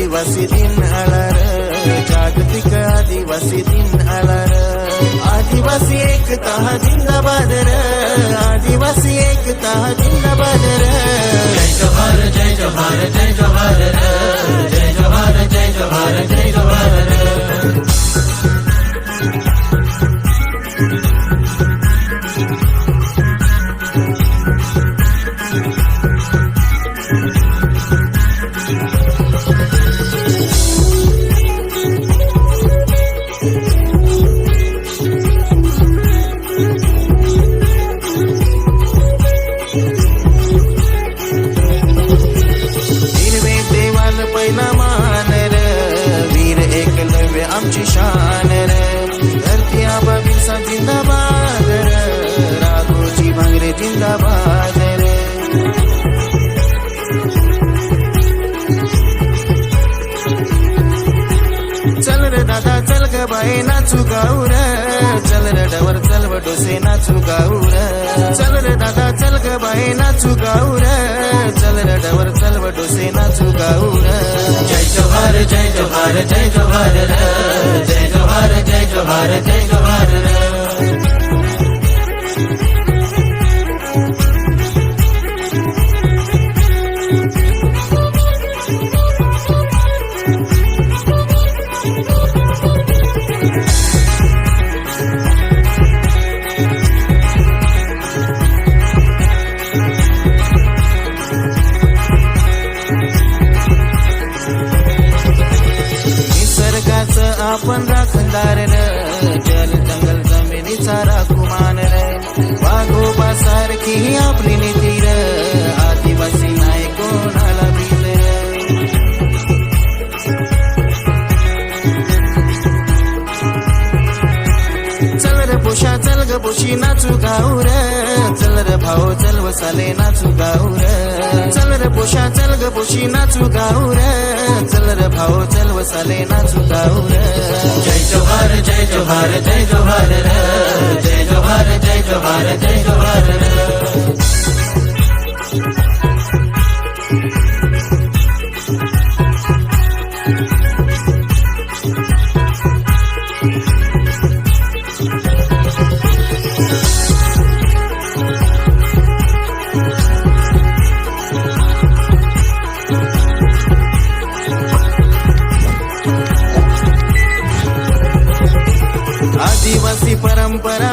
आदिवासी दिन आला र, जागतिक आदिवासी दिन आला र. आदिवासी एकता जिंदाबाद र, आदिवासी एकता जिंदाबाद र. जय जोहार जय जोहार जय जोहार रे, जय जोहार जय जोहार जय जोहार रे. पहिला मान र, वीर एकलव्य आमची शान र. धरती आबा बिरसा जिंदाबाद र, राघोजी भांगरे जिंदाबाद र. चल रे दादा चल ग बाई नाचू गाऊ र, चल रे डवर चल व डोसे नाचू गाऊ र. चल रे दादा चल ग बाई नाचू गाऊ र, चल रे डवर चल व डोसे नाचू गाऊ र. जय जोहार जय जोहार जय जोहार रे, जय जोहार जय जोहार जय जोहार रे. आपण राखणदार र, जल जंगल जमिनीचा राखुमान र. वाघोबा सारखी आपली नीती र, आदिवासी नाही कोणाला भीत र. चल रे पोषा चल ग पोशी नाचू गाऊ र, चल रे भाऊ चल वसाले नाचू गाऊ र. चल रे पोषा चल ग पोशी नाचू गाऊ र, चल रे भाऊ चल वसाले नाचू गाऊ र. जय जोहार जय जोहार जय जोहार रे, जय जोहार जय जोहार जय जोहार रे. आदिवासी परंपरा